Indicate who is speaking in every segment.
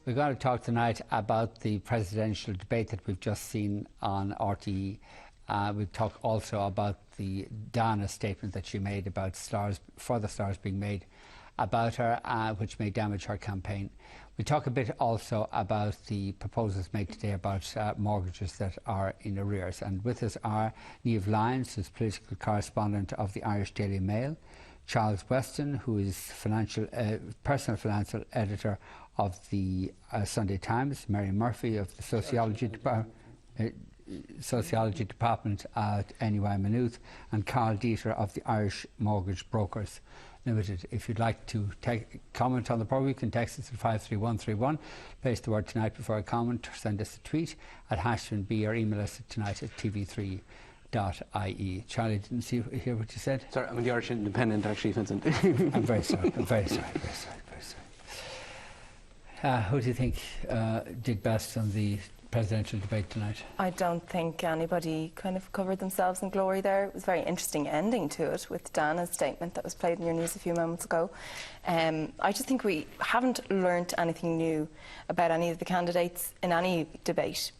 Speaker 1: We're going to talk tonight about the presidential debate that we've just seen on RTE. We'll talk also about the Dana statement that she made about further stars being made about her, which may damage her campaign. We'll talk a bit also about the proposals made today about mortgages that are in arrears. And with us are Niamh Lyons, who's political correspondent of the Irish Daily Mail, Charles Weston, who is personal financial editor of the Sunday Times, Mary Murphy of the Sociology Department at NUI Maynooth, and Karl Deeter of the Irish Mortgage Brokers Limited. If you'd like to comment on the programme, you can text us at 53131, place the word tonight before a comment, or send us a tweet at #B or email us at tonight@tv3.ie. Charlie, didn't hear what you said?
Speaker 2: Sorry, I'm in the Irish Independent, actually, Vincent.
Speaker 1: I'm very sorry. Who do you think did best on the presidential debate tonight?
Speaker 3: I don't think anybody kind of covered themselves in glory there. It was a very interesting ending to it with Dana's statement that was played in your news a few moments ago. I just think we haven't learnt anything new about any of the candidates in any debate.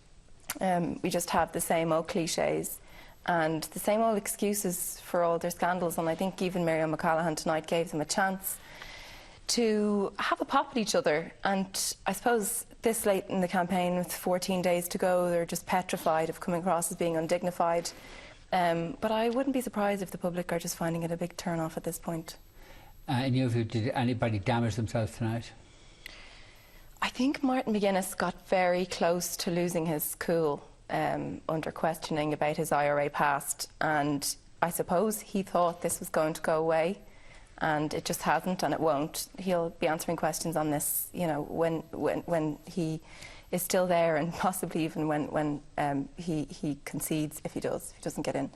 Speaker 3: We just have the same old cliches and the same old excuses for all their scandals, and I think even Miriam McCallaghan tonight gave them a chance to have a pop at each other. And I suppose this late in the campaign, with 14 days to go, they're just petrified of coming across as being undignified. But I wouldn't be surprised if the public are just finding it a big turn-off at this point.
Speaker 1: In your view, did anybody damage themselves tonight?
Speaker 3: I think Martin McGuinness got very close to losing his cool under questioning about his IRA past, and I suppose he thought this was going to go away. And it just hasn't, and it won't. He'll be answering questions on this, you know, when he is still there, and possibly even when he concedes, if he doesn't get in.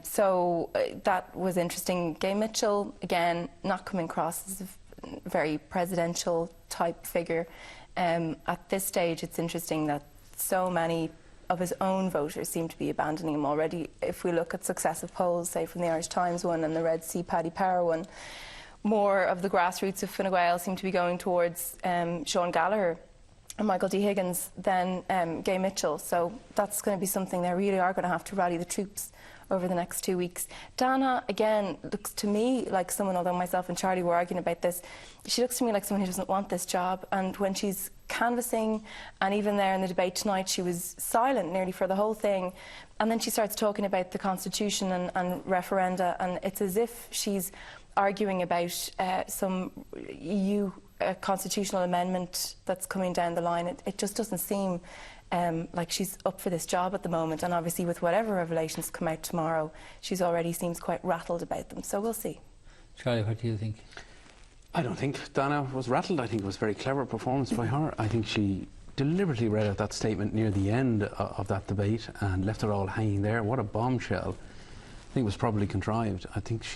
Speaker 3: So that was interesting. Gay Mitchell, again, not coming across as a very presidential type figure. At this stage, it's interesting that so many of his own voters seem to be abandoning him already. If we look at successive polls, say from the Irish Times one and the Red C Paddy Power one, more of the grassroots of Fine Gael seem to be going towards Sean Gallagher and Michael D. Higgins than Gay Mitchell. So that's going to be something they really are going to have to rally the troops over the next 2 weeks. Dana, again, looks to me like someone, although myself and Charlie were arguing about this, she looks to me like someone who doesn't want this job. And when she's canvassing, and even there in the debate tonight, she was silent nearly for the whole thing. And then she starts talking about the Constitution and referenda, and it's as if she's arguing about some EU constitutional amendment that's coming down the line. It just doesn't seem like she's up for this job at the moment, and obviously with whatever revelations come out tomorrow, she's already seems quite rattled about them, so we'll see.
Speaker 1: Charlie, what do you think?
Speaker 2: I don't think Dana was rattled. I think it was a very clever performance by her. I think she deliberately read out that statement near the end of that debate and left it all hanging there. What a bombshell. I think it was probably contrived. I think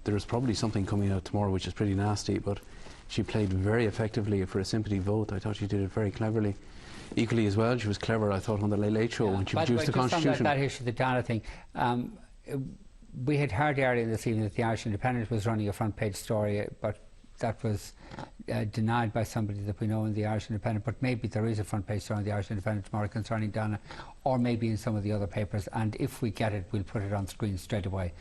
Speaker 2: there is probably something coming out tomorrow which is pretty nasty, but she played very effectively for a sympathy vote. I thought she did it very cleverly. Equally as well, she was clever, I thought, on the Late Late Show when she produced the Constitution.
Speaker 1: That issue, the Dana thing, we had heard earlier this evening that the Irish Independent was running a front page story, but that was denied by somebody that we know in the Irish Independent. But maybe there is a front page story in the Irish Independent tomorrow concerning Dana, or maybe in some of the other papers, and if we get it, we'll put it on screen straight away.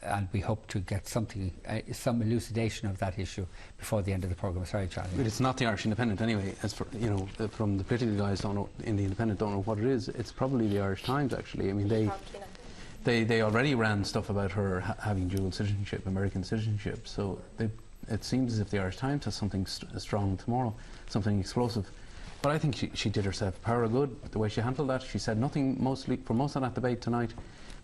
Speaker 1: And we hope to get something, some elucidation of that issue before the end of the programme. Sorry, Charlie.
Speaker 2: But it's not the Irish Independent anyway. As for, you know, from the political guys don't know, in the Independent don't know what it is. It's probably the Irish Times, actually. I mean, they already ran stuff about her having dual citizenship, American citizenship. So it seems as if the Irish Times has something strong tomorrow, something explosive. But I think she did herself a power of good. The way she handled that, she said nothing for most of that debate tonight.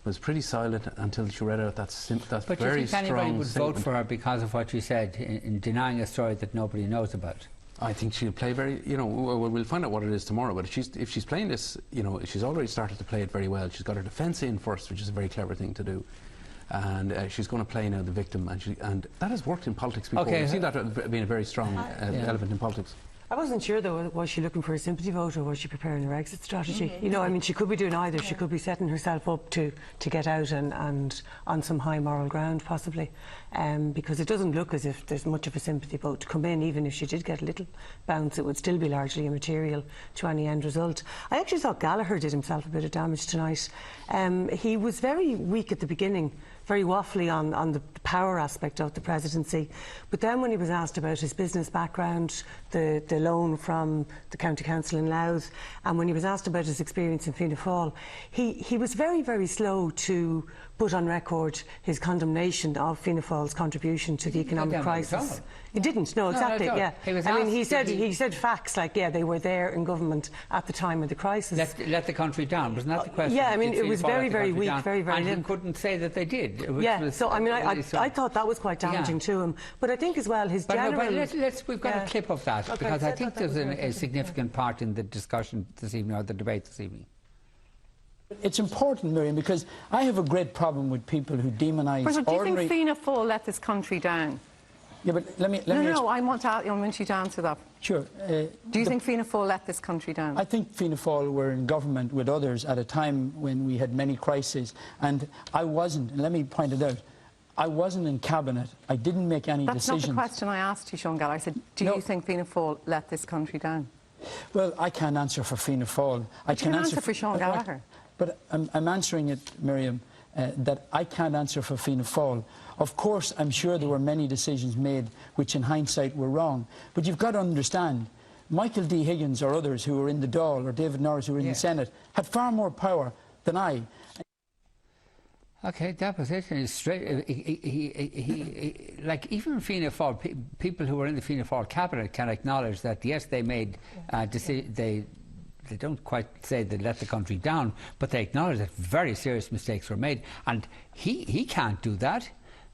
Speaker 2: Was pretty silent until she read out that very strong
Speaker 1: statement. But do you think anybody would vote for her because of what she said in denying a story that nobody knows about?
Speaker 2: I think she'll play very, you know, we'll find out what it is tomorrow, but if she's playing this, you know, she's already started to play it very well. She's got her defence in first, which is a very clever thing to do. And she's going to play now the victim, and that has worked in politics before.
Speaker 1: Okay.
Speaker 2: We've seen that being a very strong element in politics.
Speaker 4: I wasn't sure though, was she looking for a sympathy vote or was she preparing her exit strategy? You know, I mean, she could be doing either. She could be setting herself up to get out and on some high moral ground possibly, because it doesn't look as if there's much of a sympathy vote to come in. Even if she did get a little bounce, it would still be largely immaterial to any end result. I actually thought Gallagher did himself a bit of damage tonight. He was very weak at the beginning, very waffly on the power aspect of the presidency, but then when he was asked about his business background, the loan from the County Council in Louth, and when he was asked about his experience in Fianna Fáil, he was very, very slow to put on record his condemnation of Fianna Fáil's contribution to the economic crisis. He didn't, no, exactly, yeah. I mean, he said facts like, yeah, they were there in government at the time of the crisis.
Speaker 1: Let the country down, wasn't that the question?
Speaker 4: Yeah, I mean, it was very, very weak, very, very
Speaker 1: and
Speaker 4: limp.
Speaker 1: he couldn't say that they did.
Speaker 4: Yeah, so I mean, I thought that was quite damaging to him. But I think as well, his general...
Speaker 1: But we've got a clip of that, because I think there's a significant part in the discussion this evening, or the debate this evening.
Speaker 5: It's important, Miriam, because I have a great problem with people who demonise ordinary...
Speaker 6: Do you think Fianna Fáil let this country down?
Speaker 5: Yeah, but let me
Speaker 6: I want you to answer that.
Speaker 5: Sure.
Speaker 6: Do you think Fianna Fáil let this country down?
Speaker 5: I think Fianna Fáil were in government with others at a time when we had many crises, and I wasn't, and let me point it out, I wasn't in cabinet. I didn't make any decisions.
Speaker 6: That's not the question I asked you, Sean Gallagher. I said, do you think Fianna Fáil let this country down?
Speaker 5: Well, I can't answer for Fianna Fáil. I can
Speaker 6: answer for Sean Gallagher.
Speaker 5: But I'm answering it, Miriam, that I can't answer for Fianna Fáil. Of course, I'm sure there were many decisions made which in hindsight were wrong. But you've got to understand, Michael D. Higgins or others who were in the Dáil, or David Norris who were in the Senate, had far more power than I.
Speaker 1: Okay, that position is straight. Like even Fianna Fáil, people who were in the Fianna Fáil cabinet can acknowledge that yes, they made they don't quite say they let the country down, but they acknowledge that very serious mistakes were made, and he can't do that.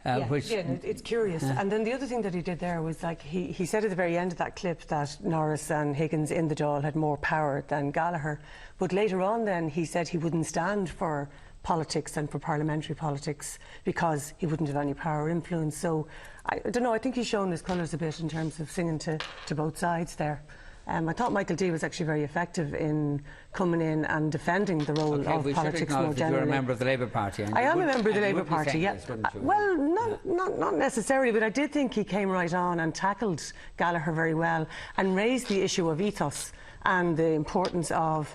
Speaker 4: It's curious. And then the other thing that he did there was, like, he said at the very end of that clip that Norris and Higgins in the Dáil had more power than Gallagher, but later on then he said he wouldn't stand for politics and for parliamentary politics because he wouldn't have any power or influence. So I don't know, I think he's shown his colours a bit in terms of singing to both sides there. I thought Michael D was actually very effective in coming in and defending the role of politics more generally.
Speaker 1: You're a member of the Labour Party.
Speaker 4: I am a member of the Labour Party, yeah. Well, not necessarily, but I did think he came right on and tackled Gallagher very well and raised the issue of ethos and the importance of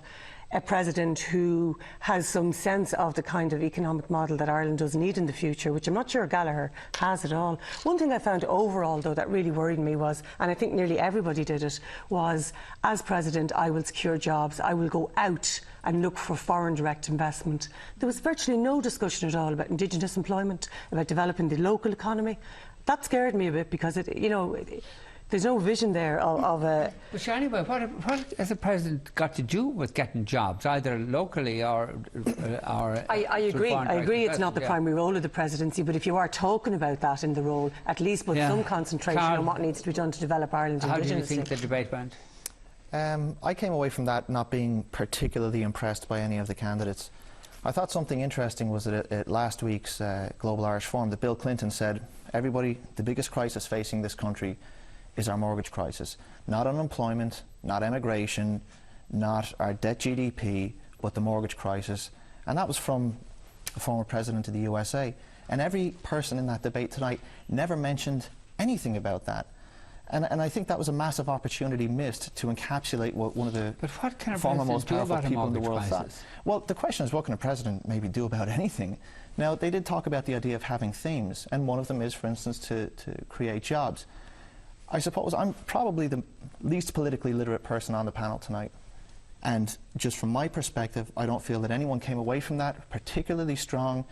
Speaker 4: a president who has some sense of the kind of economic model that Ireland does need in the future, which I'm not sure Gallagher has at all. One thing I found overall, though, that really worried me was, and I think nearly everybody did it, was, as president, I will secure jobs, I will go out and look for foreign direct investment. There was virtually no discussion at all about Indigenous employment, about developing the local economy. That scared me a bit because, there's no vision there of a...
Speaker 1: But anyway, what has the president got to do with getting jobs, either locally or
Speaker 4: I agree it's not the primary role of the presidency, but if you are talking about that in the role, at least put some concentration on what needs to be done to develop Ireland indigenously. How do you think
Speaker 1: the debate went?
Speaker 7: I came away from that not being particularly impressed by any of the candidates. I thought something interesting was that at last week's Global Irish Forum that Bill Clinton said, everybody, the biggest crisis facing this country is our mortgage crisis. Not unemployment, not emigration, not our debt GDP, but the mortgage crisis. And that was from the former president of the USA. And every person in that debate tonight never mentioned anything about that. And I think that was a massive opportunity missed to encapsulate what one of the former most powerful people in the world thought. Well, the question is, what can a president maybe do about anything? Now, they did talk about the idea of having themes, and one of them is, for instance, to create jobs. I suppose I'm probably the least politically literate person on the panel tonight, and just from my perspective, I don't feel that anyone came away from that particularly strong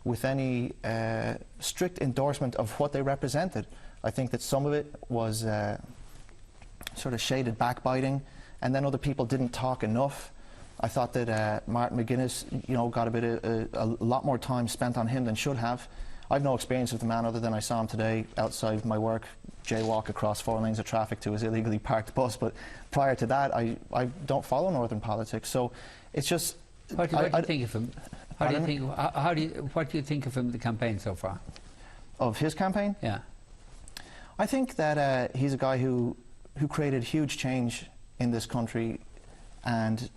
Speaker 7: with any strict endorsement of what they represented. I think that some of it was sort of shaded backbiting, and then other people didn't talk enough. I thought that Martin McGuinness, got a lot more time spent on him than should have. I've no experience with the man other than I saw him today outside my work jaywalk across 4 lanes of traffic to his illegally parked bus, but prior to that I don't follow northern politics, so it's just...
Speaker 1: What do you think of him? What do you think of him, the campaign so far?
Speaker 7: Of his campaign?
Speaker 1: Yeah.
Speaker 7: I think that he's a guy who who created huge change in this country, and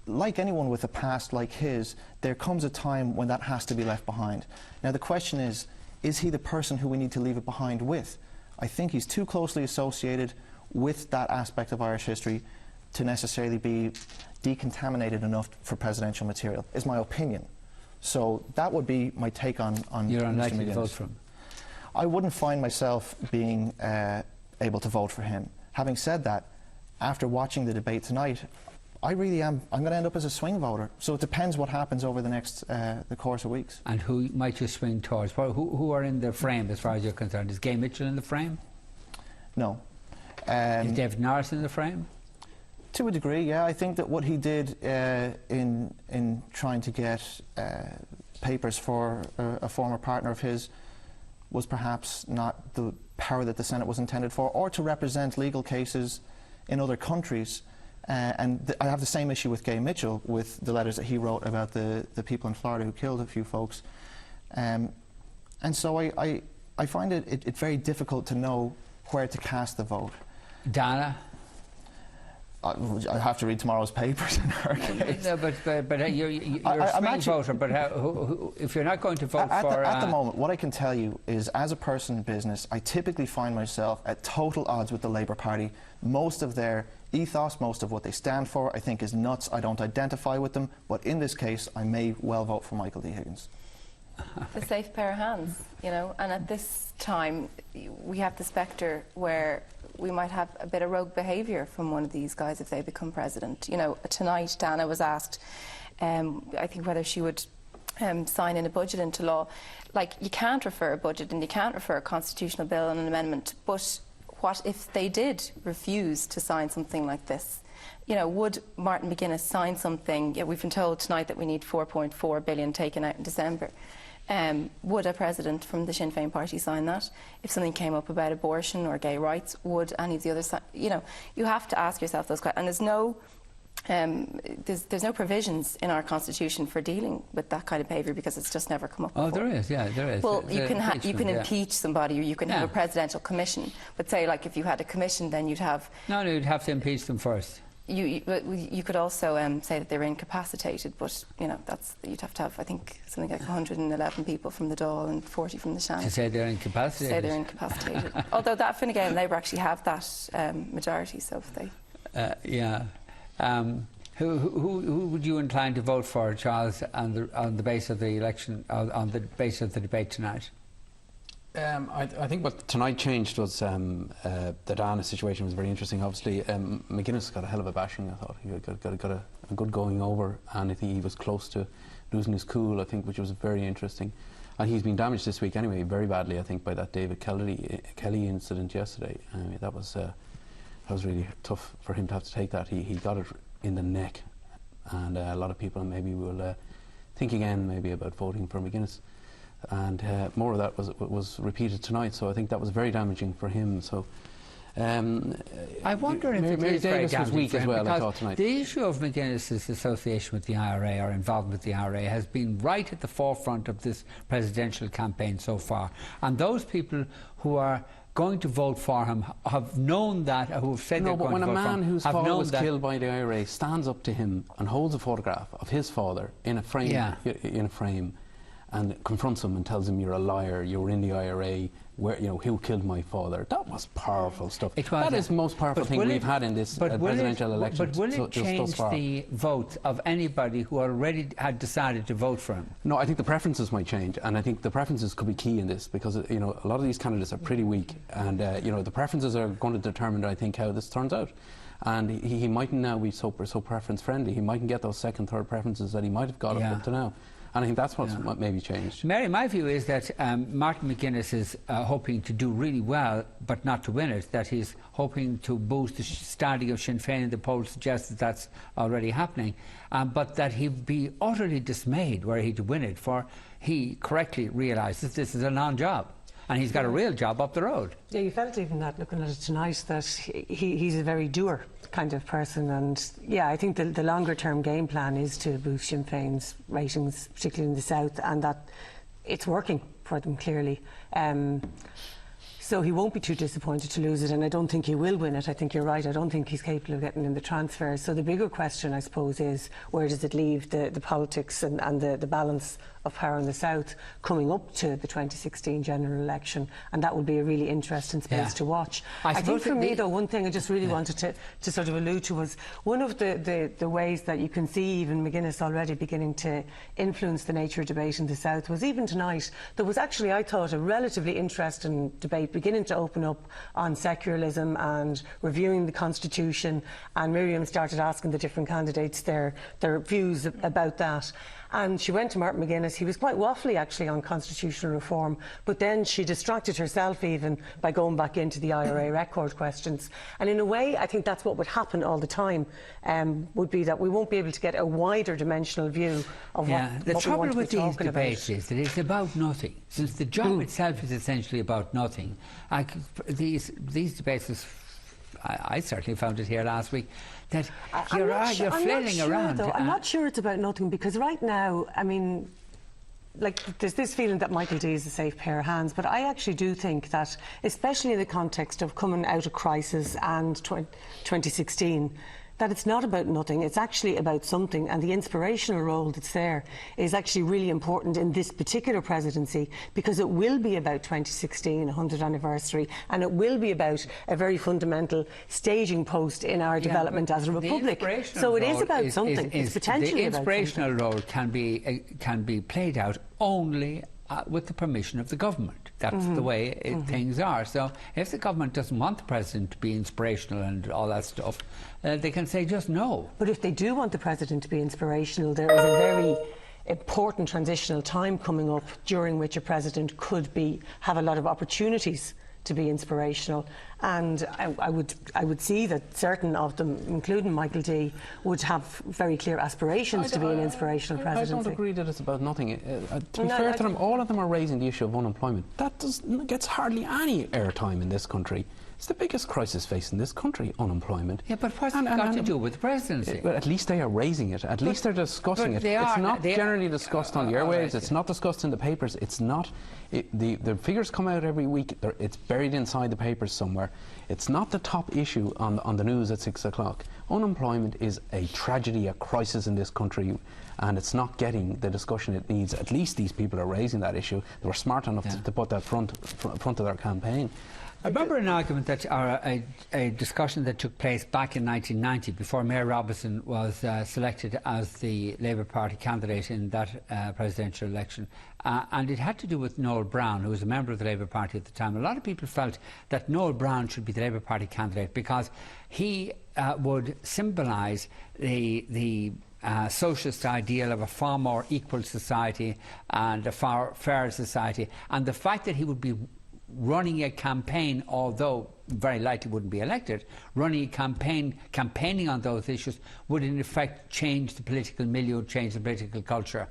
Speaker 7: like anyone with a past like his, there comes a time when that has to be left behind. Now the question is he the person who we need to leave it behind with? I think he's too closely associated with that aspect of Irish history to necessarily be decontaminated enough for presidential material, is my opinion. So that would be my take on
Speaker 1: You're
Speaker 7: Mr.
Speaker 1: unlikely to
Speaker 7: McGuinness.
Speaker 1: vote for him.
Speaker 7: I wouldn't find myself being able to vote for him. Having said that, after watching the debate tonight, I really am. I'm going to end up as a swing voter. So it depends what happens over the next the course of weeks.
Speaker 1: And who might you swing towards? Well, who are in the frame as far as you're concerned? Is Gay Mitchell in the frame?
Speaker 7: No.
Speaker 1: Is David Norris in the frame?
Speaker 7: To a degree, yeah. I think that what he did in trying to get papers for a former partner of his was perhaps not the power that the Senate was intended for, or to represent legal cases in other countries. And I have the same issue with Gay Mitchell, with the letters that he wrote about the people in Florida who killed a few folks. And so I find it very difficult to know where to cast the vote.
Speaker 1: Dana?
Speaker 7: I have to read tomorrow's papers in her case.
Speaker 1: No, but you're a swing voter, but if you're not going to vote for...
Speaker 7: At the moment, what I can tell you is, as a person in business, I typically find myself at total odds with the Labour Party. Most of their ethos, most of what they stand for, I think is nuts. I don't identify with them, but in this case, I may well vote for Michael D. Higgins.
Speaker 3: A safe pair of hands, you know, and at this time, we have the spectre where we might have a bit of rogue behaviour from one of these guys if they become president. You know, tonight Dana was asked, I think, whether she would sign in a budget into law. Like, you can't refer a budget and you can't refer a constitutional bill and an amendment, but what if they did refuse to sign something like this? You know, would Martin McGuinness sign something? Yeah, we've been told tonight that we need 4.4 billion taken out in December. Would a president from the Sinn Féin party sign that? If something came up about abortion or gay rights, would any of the others? You know, you have to ask yourself those questions. And there's no provisions in our constitution for dealing with that kind of behaviour, because it's just never come up before.
Speaker 1: Oh, there is, yeah, there is.
Speaker 3: Well, you can impeach somebody, or you can have a presidential commission. But say, like, if you had a commission, then you'd have...
Speaker 1: No, you'd have to impeach them first.
Speaker 3: You could also say that they're incapacitated, but you know, you'd have to have, I think, something like 111 people from the Dáil and 40 from the Shannon.
Speaker 1: To say they're incapacitated.
Speaker 3: To say they're incapacitated. Although that Fine Gael and Labour actually have that majority, so if they.
Speaker 1: Yeah. Who would you incline to vote for, Charles, on the basis of the election, on the basis of the debate tonight?
Speaker 2: I think what tonight changed was the Dana situation was very interesting. Obviously, McGuinness got a hell of a bashing. I thought he got a good going over, and I think he was close to losing his cool, I think, which was very interesting. And he's been damaged this week anyway, very badly, I think, by that David Kelly incident yesterday. I mean, that was really tough for him to have to take that. He got it in the neck, and a lot of people maybe will think again maybe about voting for McGuinness. And more of that was repeated tonight, so I think that was very damaging for him. So
Speaker 1: I wonder if
Speaker 2: Mary Davis was weak as well, I thought, tonight.
Speaker 1: The issue of McGuinness's association with the IRA, or involvement with the IRA, has been right at the forefront of this presidential campaign so far. And those people who are going to vote for him have known that, who have said they're going to vote for him.
Speaker 2: No, but when a man whose father was killed by the IRA stands up to him and holds a photograph of his father in a frame, and confronts him and tells him, you're a liar, you're in the IRA, who killed my father. That was powerful stuff. That is the most powerful thing we've had in this presidential election.
Speaker 1: But will it change the vote of anybody who already had decided to vote for him?
Speaker 2: No, I think the preferences might change, and I think the preferences could be key in this, because a lot of these candidates are pretty weak, and the preferences are going to determine, I think, how this turns out. And he mightn't now be so preference friendly. He mightn't get those second, third preferences that he might have got up to now. And I think that's what maybe changed.
Speaker 1: Mary, my view is that Martin McGuinness is hoping to do really well, but not to win it. That he's hoping to boost the standing of Sinn Féin, and the polls suggest that that's already happening. But that he'd be utterly dismayed were he to win it, for he correctly realises this is a non-job. And he's got a real job up the road.
Speaker 4: Yeah, you felt even that, looking at it tonight, that he's a very doer kind of person. And yeah, I think the longer term game plan is to boost Sinn Féin's ratings, particularly in the south, and that it's working for them clearly. So he won't be too disappointed to lose it, and I don't think he will win it. I think you're right. I don't think he's capable of getting in the transfers. So the bigger question, I suppose, is where does it leave the politics and the balance of power in the South coming up to the 2016 general election, and that will be a really interesting space to watch. I think for me, though, one thing I just really wanted to sort of allude to was one of the ways that you can see even McGuinness already beginning to influence the nature of debate in the South was even tonight. There was actually, I thought, a relatively interesting debate beginning to open up on secularism and reviewing the Constitution, and Miriam started asking the different candidates their views about that. And she went to Martin McGuinness. He was quite waffly, actually, on constitutional reform, but then she distracted herself even by going back into the IRA record questions. And in a way, I think that's what would happen all the time, would be that we won't be able to get a wider dimensional view of what
Speaker 1: the trouble
Speaker 4: we want
Speaker 1: with
Speaker 4: to be
Speaker 1: these
Speaker 4: talking
Speaker 1: debates
Speaker 4: about.
Speaker 1: is that it's about nothing. Since the job itself is essentially about nothing, these debates, I certainly found it here last week, that you're flailing around.
Speaker 4: I'm not sure it's about nothing, because right now, I mean, like, there's this feeling that Michael D is a safe pair of hands, but I actually do think that, especially in the context of coming out of crisis and 2016, that it's not about nothing, it's actually about something, and the inspirational role that's there is actually really important in this particular presidency, because it will be about 2016, 100th anniversary, and it will be about a very fundamental staging post in our development as a republic. So it is about something. It's potentially about something.
Speaker 1: The inspirational role can be played out only with the permission of the government. That's the way things are. So if the government doesn't want the president to be inspirational and all that stuff, they can say just no.
Speaker 4: But if they do want the president to be inspirational, there is a very important transitional time coming up during which a president could have a lot of opportunities to be inspirational, and I would see that certain of them, including Michael D, would have very clear aspirations to be an inspirational presidency.
Speaker 2: I don't agree that it's about nothing. To be fair to them, all of them are raising the issue of unemployment. That gets hardly any airtime in this country. It's the biggest crisis facing this country, unemployment.
Speaker 1: Yeah, but what's it got to do with the presidency?
Speaker 2: But at least they are raising it. At least they're discussing it. It's not generally discussed on the airwaves. It's not discussed in the papers. It's not. The figures come out every week. It's buried inside the papers somewhere. It's not the top issue on the news at 6 o'clock. Unemployment is a tragedy, a crisis in this country, and it's not getting the discussion it needs. At least these people are raising that issue. They were smart enough to put that front of their campaign.
Speaker 1: I remember an argument that, or a discussion that took place back in 1990 before Mayor Robinson was selected as the Labour Party candidate in that presidential election. And it had to do with Noel Brown, who was a member of the Labour Party at the time. A lot of people felt that Noel Brown should be the Labour Party candidate because he would symbolise the socialist ideal of a far more equal society and a far fairer society. And the fact that he would be running a campaign, although very likely wouldn't be elected, running a campaigning on those issues would in effect change the political milieu, change the political culture.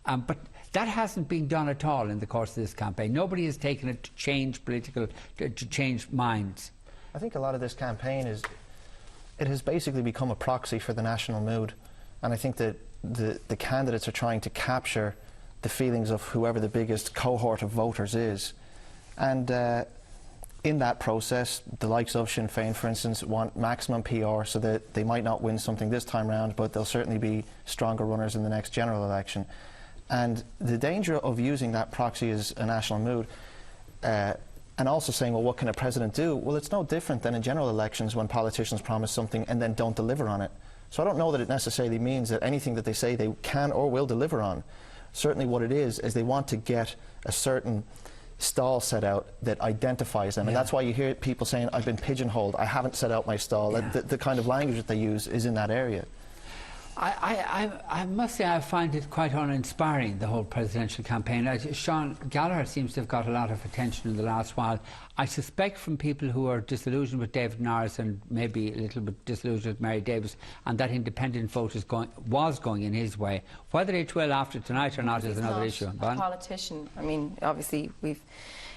Speaker 1: But that hasn't been done at all in the course of this campaign. Nobody has taken it to change to change minds.
Speaker 7: I think a lot of this campaign it has basically become a proxy for the national mood, and I think that the candidates are trying to capture the feelings of whoever the biggest cohort of voters is. And in that process, the likes of Sinn Féin, for instance, want maximum PR so that they might not win something this time round, but they'll certainly be stronger runners in the next general election. And the danger of using that proxy as a national mood, and also saying, well, what can a president do? Well, it's no different than in general elections when politicians promise something and then don't deliver on it. So I don't know that it necessarily means that anything that they say they can or will deliver on. Certainly what it is they want to get a certain stall set out that identifies them, and that's why you hear people saying, I've been pigeonholed, I haven't set out my stall. The kind of language that they use is in that area.
Speaker 1: I must say I find it quite uninspiring, the whole presidential campaign. Sean Gallagher seems to have got a lot of attention in the last while. I suspect from people who are disillusioned with David Norris and maybe a little bit disillusioned with Mary Davis, and that independent vote was going in his way. Whether it will after tonight or not is another issue.
Speaker 3: He's not a politician. I mean, obviously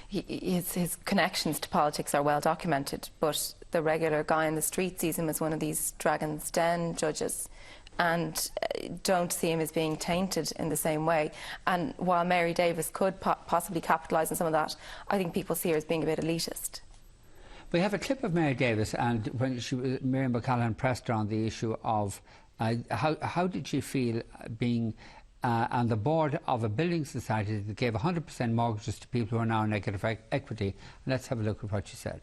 Speaker 3: his connections to politics are well documented, but the regular guy in the street sees him as one of these Dragon's Den judges. and don't see him as being tainted in the same way. And while Mary Davis could possibly capitalise on some of that, I think people see her as being a bit elitist.
Speaker 1: We have a clip of Mary Davis, and when Miriam O'Callaghan pressed her on the issue of how did she feel being on the board of a building society that gave 100% mortgages to people who are now in negative equity. And let's have a look at what she said.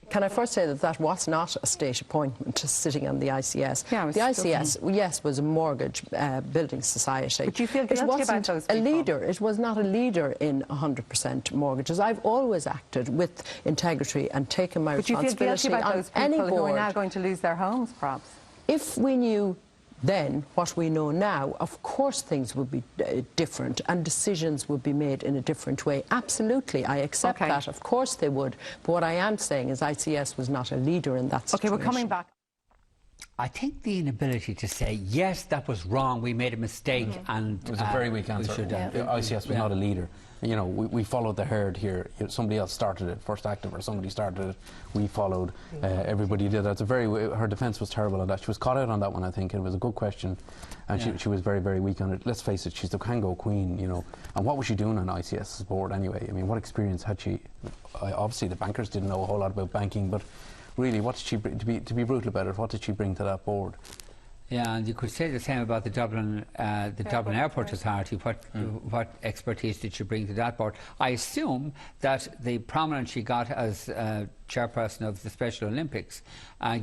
Speaker 8: Can I first say that that was not a state appointment sitting on the ICS.
Speaker 6: Yeah,
Speaker 8: the ICS, yes, was a mortgage building society.
Speaker 6: But you feel guilty about those
Speaker 8: a
Speaker 6: people?
Speaker 8: leader. It was not a leader in 100% mortgages. I've always acted with integrity and taken my responsibility
Speaker 6: But you feel guilty about
Speaker 8: on
Speaker 6: those
Speaker 8: any
Speaker 6: people
Speaker 8: board.
Speaker 6: who are now going to lose their homes, perhaps?
Speaker 8: If we knew then what we know now, of course things would be different and decisions would be made in a different way. Absolutely, I accept that. Of course they would. But what I am saying is ICS was not a leader in that situation.
Speaker 6: OK, we're coming back.
Speaker 1: I think the inability to say, yes, that was wrong, we made a mistake, and
Speaker 2: it was a very weak answer. ICS was not a leader. You know, we followed the herd here. Somebody else started it, First Active or somebody started it. We followed. Everybody did that. Her defence was terrible on that. She was caught out on that one, I think. It was a good question, and she was very, very weak on it. Let's face it, she's the Kango queen, you know. And what was she doing on ICS's board anyway? I mean, what experience had she? Obviously, the bankers didn't know a whole lot about banking, but really, what did she bring, to be brutal about it? What did she bring to that board?
Speaker 1: Yeah, and you could say the same about the Dublin Airport Authority. What expertise did she bring to that board? I assume that the prominence she got as chairperson of the Special Olympics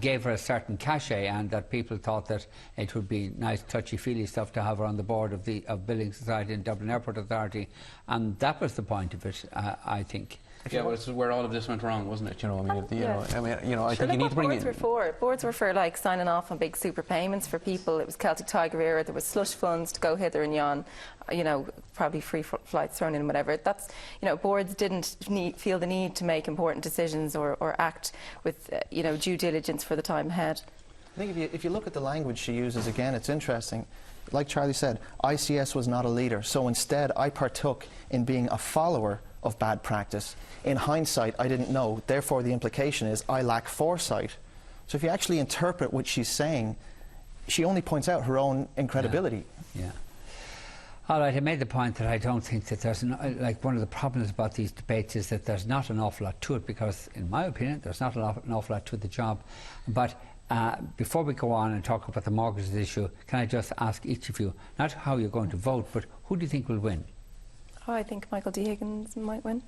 Speaker 1: gave her a certain cachet, and that people thought that it would be nice, touchy-feely stuff to have her on the board of Building Society and Dublin Airport Authority, and that was the point of it, I think.
Speaker 2: Yeah, well, it's where all of this went wrong, wasn't it? You know, I mean, I think you need to bring in.
Speaker 3: Boards were for like signing off on big super payments for people. It was Celtic Tiger era. There was slush funds to go hither and yon. You know, probably free flights thrown in, whatever. That's, you know, boards didn't feel the need to make important decisions or act with you know, due diligence for the time ahead.
Speaker 7: I think if you look at the language she uses again, it's interesting. Like Charlie said, ICS was not a leader, so instead I partook in being a follower of bad practice. In hindsight, I didn't know. Therefore, the implication is I lack foresight. So if you actually interpret what she's saying, she only points out her own incredibility.
Speaker 1: Yeah. All right, I made the point that I don't think that there's like one of the problems about these debates is that there's not an awful lot to it, because in my opinion there's not an awful lot to the job. But before we go on and talk about the mortgages issue, can I just ask each of you, not how you're going to vote, but who do you think will win?
Speaker 3: Oh, I think Michael D. Higgins might win.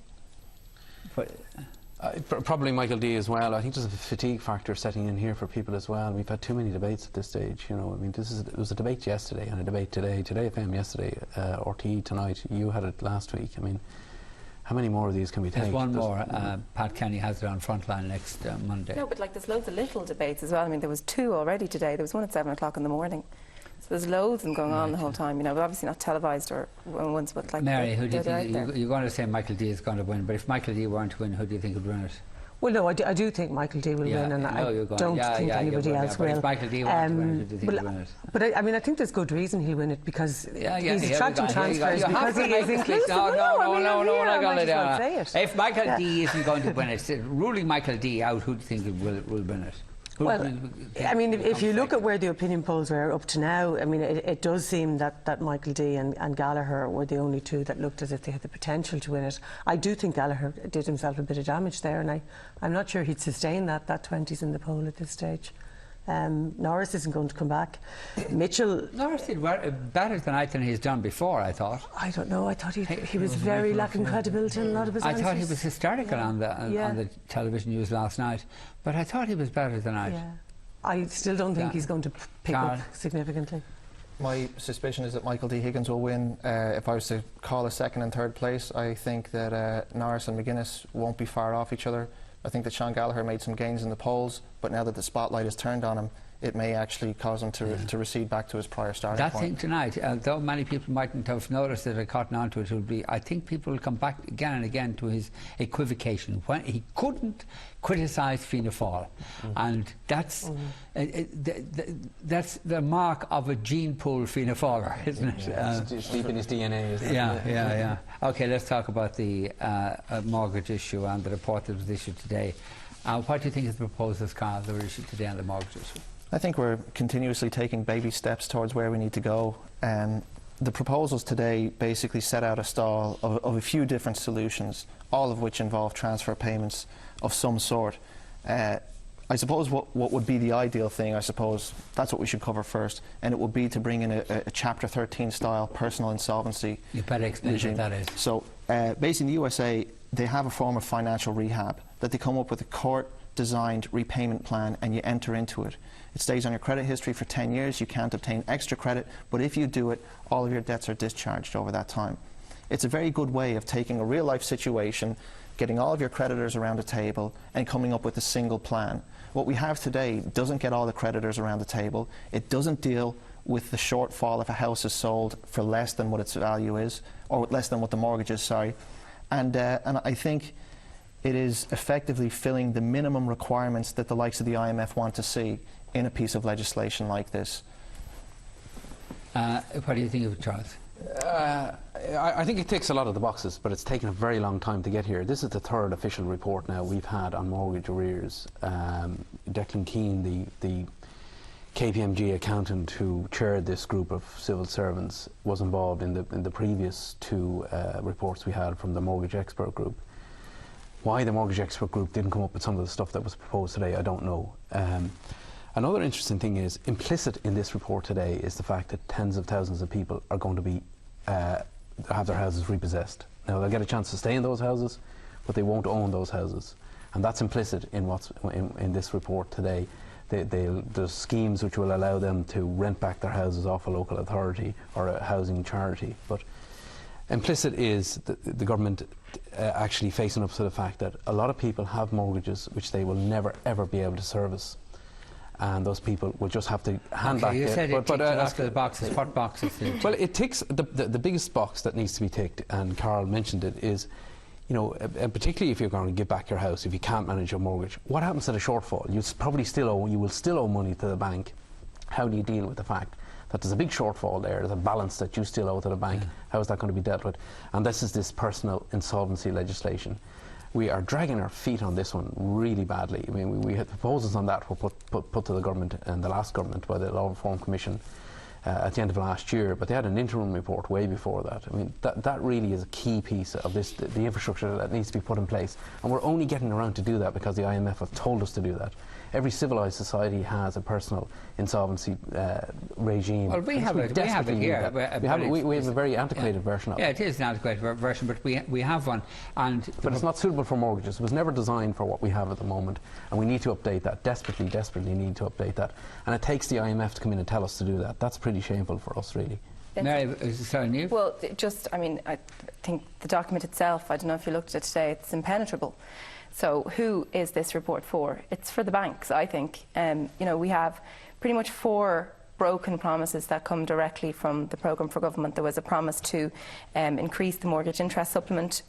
Speaker 2: Probably Michael D. as well. I think there's a fatigue factor setting in here for people as well. We've had too many debates at this stage. You know, I mean, it was a debate yesterday and a debate today. Today FM yesterday, RTE tonight. You had it last week. I mean, how many more of these can we take?
Speaker 1: There's one more. Pat Kenny has it on Frontline next Monday.
Speaker 3: No, but like there's loads of little debates as well. I mean, there was 2 already today. There was one at 7 o'clock in the morning. So there's loads of them going on the whole time, you know, but obviously not televised or ones, but like...
Speaker 1: Mary, who do you think, you're going to say Michael D is going to win, but if Michael D weren't to win, who do you think would win it?
Speaker 4: Well, no, I do think Michael D will win, and I don't think anybody else will.
Speaker 1: But if Michael D weren't to win, who do you think would win it?
Speaker 4: But I mean, I think there's good reason he'll win it, because he's attracting transfers,
Speaker 1: because
Speaker 4: he is inclusive.
Speaker 1: No, we're not going to
Speaker 4: say it.
Speaker 1: If Michael D isn't going to win it, ruling Michael D out, who do you think will win it?
Speaker 4: Well, I mean, if you look at where the opinion polls are up to now, I mean, it does seem that Michael D and Gallagher were the only 2 that looked as if they had the potential to win it. I do think Gallagher did himself a bit of damage there, and I'm not sure he'd sustain that 20s in the poll at this stage. Norris isn't going to come back. Mitchell...
Speaker 1: Norris did better than he's done before, I thought.
Speaker 4: I don't know. I thought he was very lacking credibility in a lot of his answers.
Speaker 1: I thought he was hysterical on the television news last night, but I thought he was better tonight.
Speaker 4: Yeah. I still don't think he's going to pick up significantly.
Speaker 7: My suspicion is that Michael D. Higgins will win. If I was to call a 2nd and 3rd place, I think that Norris and McGuinness won't be far off each other. I think that Sean Gallagher made some gains in the polls, but now that the spotlight is turned on him, it may actually cause him to recede back to his prior starting point.
Speaker 1: That thing tonight, though many people mightn't have noticed it or caught on to it, will be, I think people will come back again and again to his equivocation when he couldn't criticise Fianna Fáil, and that's that's the mark of a gene pool Fianna Fáiler, isn't it?
Speaker 2: It's deep in his DNA, isn't it?
Speaker 1: Yeah. Okay, let's talk about the mortgage issue and the report that was issued today. What do you think of the proposals, Karl, that were issued today on the mortgage issue?
Speaker 7: I think we're continuously taking baby steps towards where we need to go. The proposals today basically set out a stall of a few different solutions, all of which involve transfer payments of some sort. I suppose what would be the ideal thing, I suppose, that's what we should cover first, and it would be to bring in a Chapter 13 style personal insolvency
Speaker 1: You better explain
Speaker 7: regime.
Speaker 1: what that is.
Speaker 7: So basically in the USA, they have a form of financial rehab, that they come up with a court-designed repayment plan and you enter into it. It stays on your credit history for 10 years, you can't obtain extra credit, but if you do it, all of your debts are discharged over that time. It's a very good way of taking a real-life situation, getting all of your creditors around a table and coming up with a single plan. What we have today doesn't get all the creditors around the table. It doesn't deal with the shortfall if a house is sold for less than what its value is, or less than what the mortgage is, sorry. And I think it is effectively filling the minimum requirements that the likes of the IMF want to see in a piece of legislation like this.
Speaker 1: What do you think of it, Charles?
Speaker 2: I think it ticks a lot of the boxes, but it's taken a very long time to get here. This is the third official report now we've had on mortgage arrears. Declan Keane, the KPMG accountant who chaired this group of civil servants, was involved in the previous two reports we had from the Mortgage Expert Group. Why the Mortgage Expert Group didn't come up with some of the stuff that was proposed today, I don't know. Another interesting thing is, implicit in this report today is the fact that tens of thousands of people are going to be have their houses repossessed. Now they'll get a chance to stay in those houses, but they won't own those houses, and that's implicit in what's in this report today. There's schemes which will allow them to rent back their houses off a local authority or a housing charity, but implicit is the government actually facing up to the fact that a lot of people have mortgages which they will never ever be able to service. And those people will just have to hand back.
Speaker 1: You said it ticked
Speaker 2: after
Speaker 1: the boxes. What boxes?
Speaker 2: Well, it ticks the biggest box that needs to be ticked, and Karl mentioned it, is, you know, and particularly if you're going to give back your house, if you can't manage your mortgage, what happens to the shortfall? You will still owe money to the bank. How do you deal with the fact that there's a big shortfall there? There's a balance that you still owe to the bank. How is that going to be dealt with? And this is this personal insolvency legislation. We are dragging our feet on this one really badly. I mean, we had proposals on that were put to the government and the last government by the Law Reform Commission at the end of last year, but they had an interim report way before that. I mean, that really is a key piece of this, the infrastructure that needs to be put in place. And we're only getting around to do that because the IMF have told us to do that. Every civilised society has a personal insolvency regime.
Speaker 1: Well, we have it here.
Speaker 2: We have a very antiquated version of it.
Speaker 1: Yeah, it is an antiquated version, but we have one.
Speaker 2: But it's not suitable for mortgages. It was never designed for what we have at the moment, and we need to update that. Desperately need to update that. And it takes the IMF to come in and tell us to do that. That's pretty shameful for us, really.
Speaker 1: Mary, sorry, Niamh?
Speaker 3: Well, I think the document itself, I don't know if you looked at it today, it's impenetrable. So who is this report for? It's for the banks, I think. You know, we have pretty much 4 broken promises that come directly from the programme for government. There was a promise to increase the mortgage interest supplement,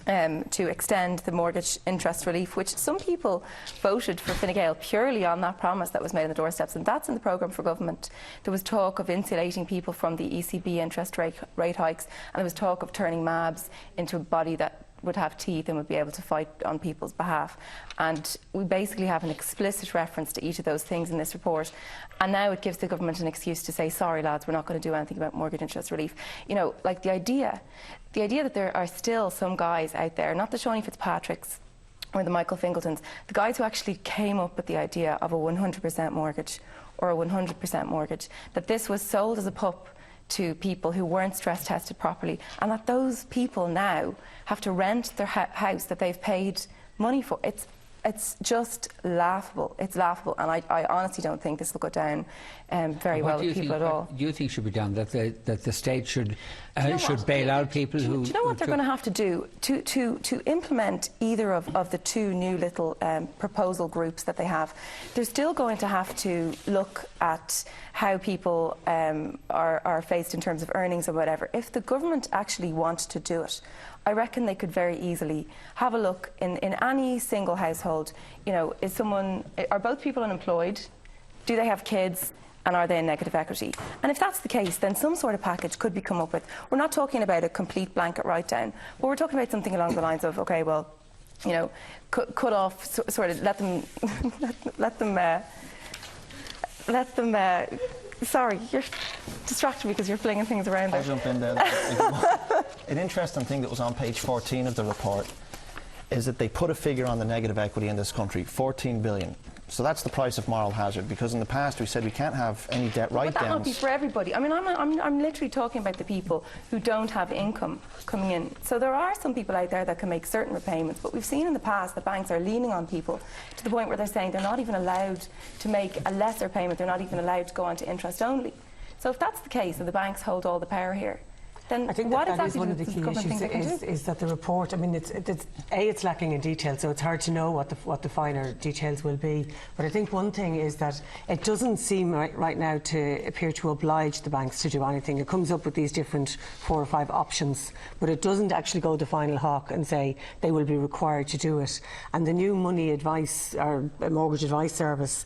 Speaker 3: to extend the mortgage interest relief, which some people voted for Fine Gael purely on that promise that was made on the doorsteps, and that's in the programme for government. There was talk of insulating people from the ECB interest rate hikes, and there was talk of turning MABs into a body that would have teeth and would be able to fight on people's behalf. And we basically have an explicit reference to each of those things in this report. And now it gives the government an excuse to say, sorry lads, we're not going to do anything about mortgage interest relief. You know, like the idea that there are still some guys out there, not the Shawnee Fitzpatricks or the Michael Fingletons, the guys who actually came up with the idea of a 100% mortgage or a 100% mortgage, that this was sold as a pup to people who weren't stress tested properly, and that those people now have to rent their house that they've paid money for. It's just laughable. It's laughable, and I honestly don't think this will go down very well with people at all.
Speaker 1: What do you think should be done? That the state should bail out people who...
Speaker 3: Do you know what they're going to have to do to implement either of the 2 new little proposal groups that they have? They're still going to have to look at how people are faced in terms of earnings or whatever. If the government actually wants to do it, I reckon they could very easily have a look in any single household. You know, are both people unemployed? Do they have kids? And are they in negative equity? And if that's the case, then some sort of package could be come up with. We're not talking about a complete blanket write-down, but we're talking about something along the lines of, okay, well, you know, cut off, sort of let them let them. Sorry, you're distracting me because you're flinging things around there.
Speaker 7: I'll jump in there. An interesting thing that was on page 14 of the report is that they put a figure on the negative equity in this country, 14 billion. So that's the price of moral hazard, because in the past we said we can't have any debt write-downs.
Speaker 3: But that not be for everybody. I mean, I'm literally talking about the people who don't have income coming in. So there are some people out there that can make certain repayments, but we've seen in the past that banks are leaning on people to the point where they're saying they're not even allowed to make a lesser payment, they're not even allowed to go on to interest only. So if that's the case, and the banks hold all the power here, then
Speaker 4: I think
Speaker 3: what
Speaker 4: that
Speaker 3: exactly
Speaker 4: is one of the key issues is that the report, I mean, it's lacking in detail, so it's hard to know what the finer details will be. But I think one thing is that it doesn't seem right now to appear to oblige the banks to do anything. It comes up with these different 4 or 5 options, but it doesn't actually go to final hawk and say they will be required to do it. And the new money advice or mortgage advice service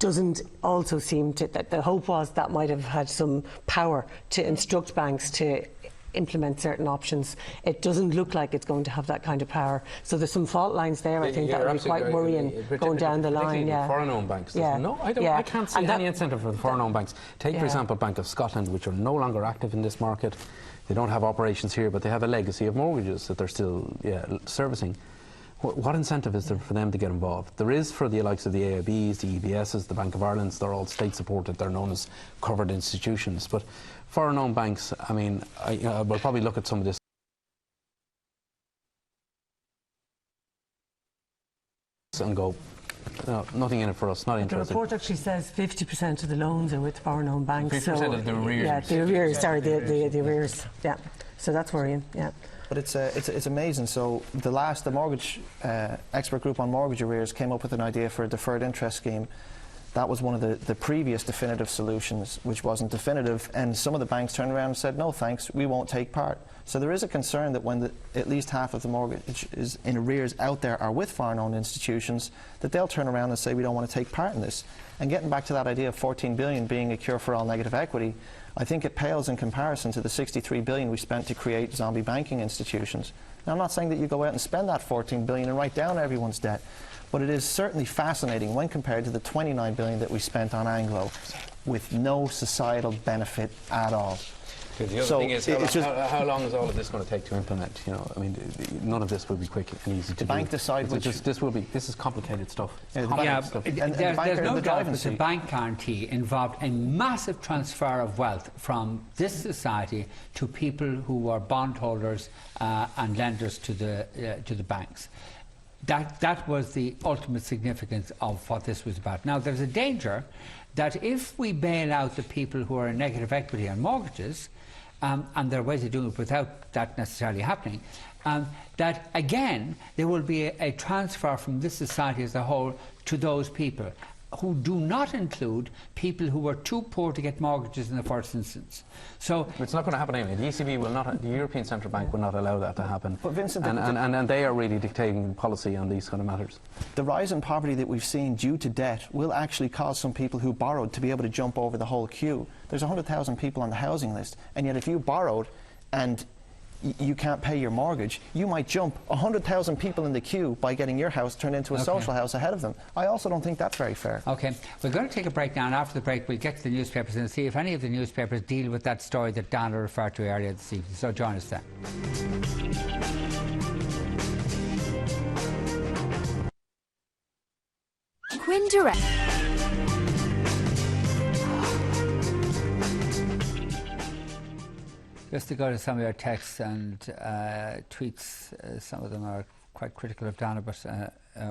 Speaker 4: doesn't also seem to, that the hope was that might have had some power to instruct banks to implement certain options. It doesn't look like it's going to have that kind of power. So there's some fault lines there. I think that would be quite worrying going down the line.
Speaker 2: Yeah. Foreign-owned banks. No, I can't see any incentive for the foreign-owned banks. Take, for example, Bank of Scotland, which are no longer active in this market. They don't have operations here, but they have a legacy of mortgages that they're still servicing. What incentive is there for them to get involved? There is for the likes of the AIBs, the EBSs, the Bank of Ireland's. They're all state-supported. They're known as covered institutions. But foreign-owned banks, I mean, we'll probably look at some of this and go, no, nothing in it for us, not interested.
Speaker 4: The report actually says 50% of the loans are with foreign-owned banks.
Speaker 2: 50% of the arrears.
Speaker 4: Yeah, the arrears, sorry, the arrears. Yeah, so that's worrying, yeah.
Speaker 7: But it's amazing. So the mortgage expert group on mortgage arrears came up with an idea for a deferred interest scheme. That was one of the previous definitive solutions, which wasn't definitive, and some of the banks turned around and said, no thanks, we won't take part. So there is a concern that when at least half of the mortgage is in arrears out there are with foreign-owned institutions, that they'll turn around and say we don't want to take part in this. And getting back to that idea of 14 billion being a cure for all negative equity, I think it pales in comparison to the 63 billion we spent to create zombie banking institutions. Now, I'm not saying that you go out and spend that 14 billion and write down everyone's debt, but it is certainly fascinating when compared to the 29 billion that we spent on Anglo with no societal benefit at all.
Speaker 2: The other thing is, how long is all of this going to take to implement? You know, I mean, none of this will be quick and easy to do.
Speaker 7: The bank decide which...
Speaker 2: This is complicated stuff.
Speaker 1: There's no doubt that the bank guarantee involved a massive transfer of wealth from this society to people who were bondholders and lenders to the banks. That was the ultimate significance of what this was about. Now, there's a danger that if we bail out the people who are in negative equity on mortgages, and there are ways of doing it without that necessarily happening, that again there will be a transfer from this society as a whole to those people, who do not include people who were too poor to get mortgages in the first instance. So
Speaker 2: it's not going to happen anyway. The ECB will not, the European Central Bank will not allow that to happen.
Speaker 7: But Vincent,
Speaker 2: and they are really dictating policy on these kind of matters.
Speaker 7: The rise in poverty that we've seen due to debt will actually cause some people who borrowed to be able to jump over the whole queue. There's 100,000 people on the housing list, and yet if you borrowed and you can't pay your mortgage, you might jump 100,000 people in the queue by getting your house turned into a social house ahead of them. I also don't think that's very fair.
Speaker 1: Okay, we're going to take a break now, and after the break we'll get to the newspapers and see if any of the newspapers deal with that story that Dana referred to earlier this evening. So join us then.
Speaker 9: Quinn Direct.
Speaker 1: Just to go to some of your texts and tweets, some of them are quite critical of Dana, but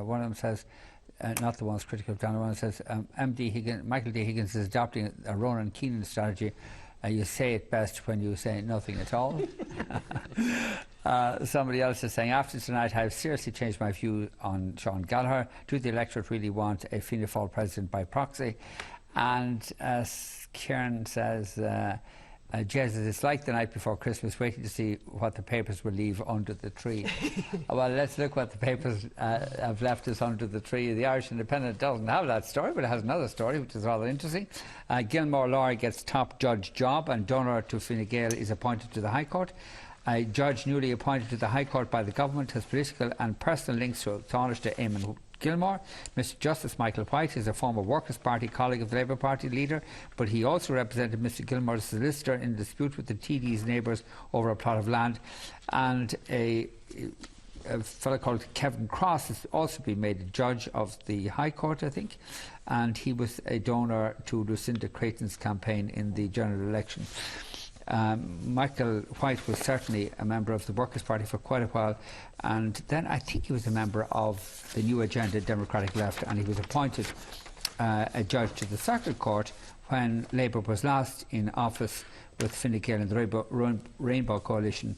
Speaker 1: one of them says, not the ones critical of Dana, one says, Michael D. Higgins is adopting a Ronan Keane strategy. You say it best when you say nothing at all. Somebody else is saying, after tonight I have seriously changed my view on Sean Gallagher. Do the electorate really want a Fianna Fáil president by proxy? And Kieran says, Jesus, it's like the night before Christmas, waiting to see what the papers will leave under the tree. Well, let's look what the papers have left us under the tree. The Irish Independent doesn't have that story, but it has another story, which is rather interesting. Gilmore Lawry gets top judge job, and donor to Fine Gael is appointed to the High Court. A judge newly appointed to the High Court by the government has political and personal links to Taoiseach Eamon Gilmore. Mr Justice Michael White is a former Workers' Party colleague of the Labour Party leader, but he also represented Mr Gilmore's solicitor in a dispute with the TD's neighbours over a plot of land. And a fellow called Kevin Cross has also been made a judge of the High Court, I think, and he was a donor to Lucinda Creighton's campaign in the general election. Michael White was certainly a member of the Workers' Party for quite a while, and then I think he was a member of the New Agenda Democratic Left, and he was appointed a judge to the Circuit Court when Labour was last in office with Fine Gael and the Rainbow Coalition.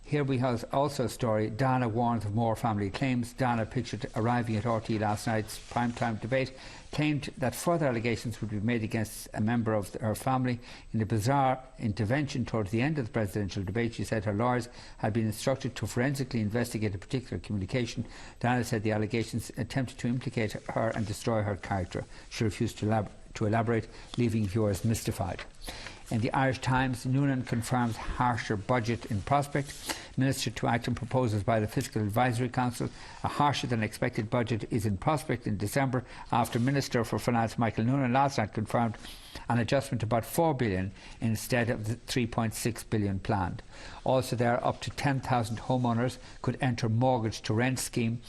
Speaker 1: Here we have also a story. Dana warns of more family claims. Dana, pictured arriving at RTE last night's primetime debate, claimed that further allegations would be made against a member of her family. In a bizarre intervention towards the end of the presidential debate, she said her lawyers had been instructed to forensically investigate a particular communication. Dana said the allegations attempted to implicate her and destroy her character. She refused to elaborate, leaving viewers mystified. In the Irish Times, Noonan confirms harsher budget in prospect. Minister to Act on proposals by the Fiscal Advisory Council. A harsher than expected budget is in prospect in December after Minister for Finance Michael Noonan last night confirmed an adjustment to about $4 billion instead of the $3.6 billion planned. Also there, up to 10,000 homeowners could enter mortgage to rent scheme.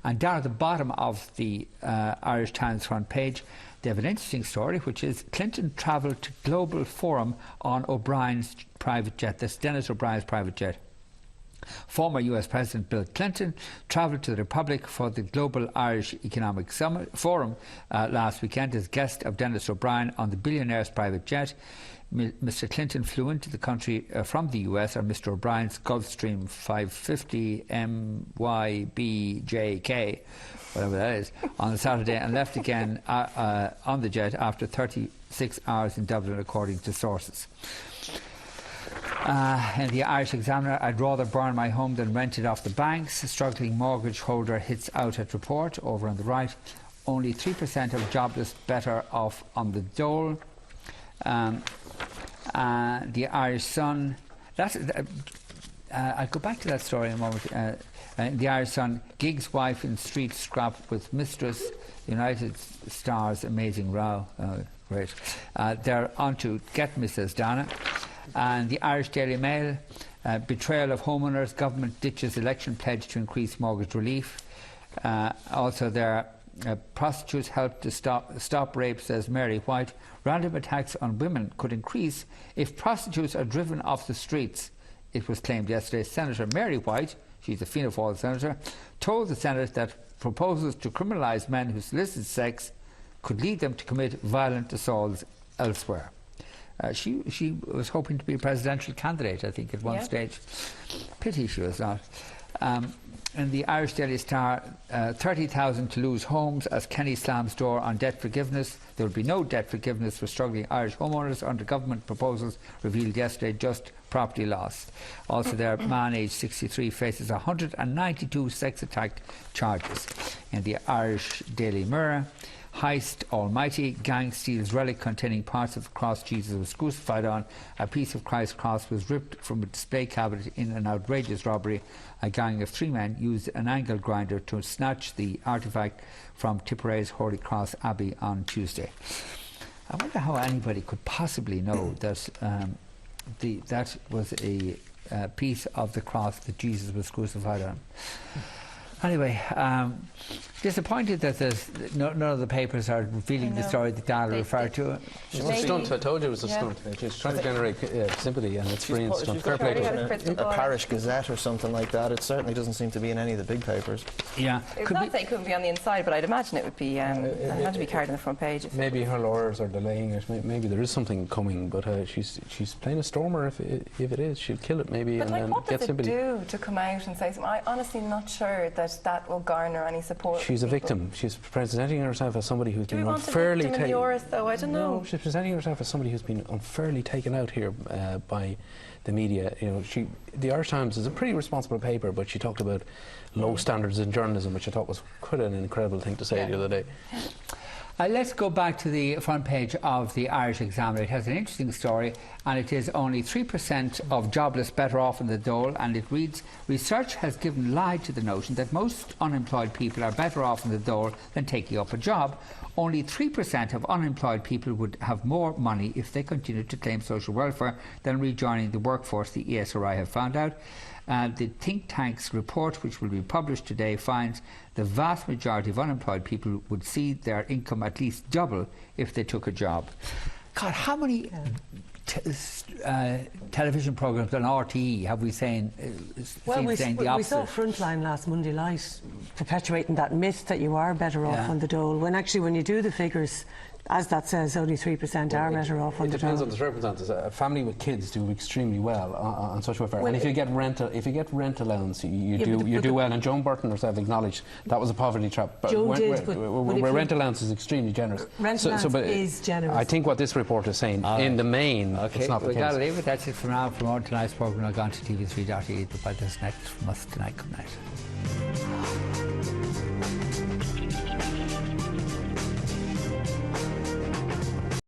Speaker 1: And down at the bottom of the Irish Times front page, they have an interesting story, which is Clinton travelled to Global Forum on O'Brien's private jet. That's Dennis O'Brien's private jet. Former US President Bill Clinton travelled to the Republic for the Global Irish Economic Forum last weekend as guest of Dennis O'Brien on the billionaire's private jet. Mr Clinton flew into the country from the US on Mr O'Brien's Gulfstream 550 MYBJK, whatever that is, on Saturday and left again on the jet after 36 hours in Dublin, according to sources. In the Irish Examiner, I'd rather burn my home than rent it off the banks. A struggling mortgage holder hits out at report. Over on the right, only 3% of jobless better off on the dole. The Irish Sun, I'll go back to that story in a moment. The Irish Sun, Giggs' wife in street scrap with mistress. United Stars, amazing row. Great. They're on to get Mrs. Dana. And the Irish Daily Mail, betrayal of homeowners, government ditches election pledge to increase mortgage relief. Also there, prostitutes help to stop rape, says Mary White. Random attacks on women could increase if prostitutes are driven off the streets, it was claimed yesterday. Senator Mary White, she's a Fianna Fáil senator, told the Senate that proposals to criminalise men who solicit sex could lead them to commit violent assaults elsewhere. She was hoping to be a presidential candidate, I think, at one stage. Pity she was not. In the Irish Daily Star, 30,000 to lose homes as Kenny slams door on debt forgiveness. There will be no debt forgiveness for struggling Irish homeowners under government proposals revealed yesterday, just property loss. Also there, man aged 63 faces 192 sex attack charges. In the Irish Daily Mirror, heist almighty, gang steals relic containing parts of the cross Jesus was crucified on. A piece of Christ's cross was ripped from a display cabinet in an outrageous robbery. A gang of 3 men used an angle grinder to snatch the artefact from Tipperar's Holy Cross Abbey on Tuesday. I wonder how anybody could possibly know that that was a piece of the cross that Jesus was crucified on. Anyway, disappointed that there's none of the papers are revealing the story that Dana referred to.
Speaker 2: It was a stunt. I told you it was a stunt. She's trying to generate sympathy, and it's brilliant stunt. Fair play to her.
Speaker 7: A parish gazette or something like that. It certainly doesn't seem to be in any of the big papers.
Speaker 1: Yeah,
Speaker 3: it's not that it couldn't be on the inside, but I'd imagine it would be. It had to be carried on the front page.
Speaker 2: Maybe her lawyers are delaying it. Maybe there is something coming, but she's playing a stormer. If it is, she'll kill it maybe,
Speaker 3: but
Speaker 2: and
Speaker 3: what
Speaker 2: get
Speaker 3: does
Speaker 2: sympathy.
Speaker 3: it do to come out and say something? I'm honestly not sure that will garner any support.
Speaker 2: She's a victim. She's presenting herself as somebody who's been unfairly taken.
Speaker 3: Though I don't know.
Speaker 2: No, she's presenting herself as somebody who's been unfairly taken out here by the media. You know, the Irish Times is a pretty responsible paper, but she talked about low standards in journalism, which I thought was quite an incredible thing to say the other day.
Speaker 1: Let's go back to the front page of the Irish Examiner. It has an interesting story, and it is only 3% of jobless better off in the dole, and it reads, research has given lie to the notion that most unemployed people are better off in the dole than taking up a job. Only 3% of unemployed people would have more money if they continued to claim social welfare than rejoining the workforce, the ESRI have found out. The think tank's report, which will be published today, finds the vast majority of unemployed people would see their income at least double if they took a job. God, how many television programmes on RTE have we saying
Speaker 4: well,
Speaker 1: saying the opposite?
Speaker 4: We saw Frontline last Monday night perpetuating that myth that you are better off on the dole, when actually when you do the figures, as that says, only 3% are better off on the dole.
Speaker 2: It depends on the circumstances. A family with kids do extremely well on social welfare, and if you get rent allowance, you do well. And Joan Burton herself acknowledged that was a poverty trap. But where rent allowance is extremely generous.
Speaker 4: Rent allowance is generous.
Speaker 2: I think what this report is saying, in the main, it's not the case.
Speaker 1: We've got to leave it. That's it for now. For more tonight's programme, I've gone to TV3.ie. But this next from us tonight. Good night.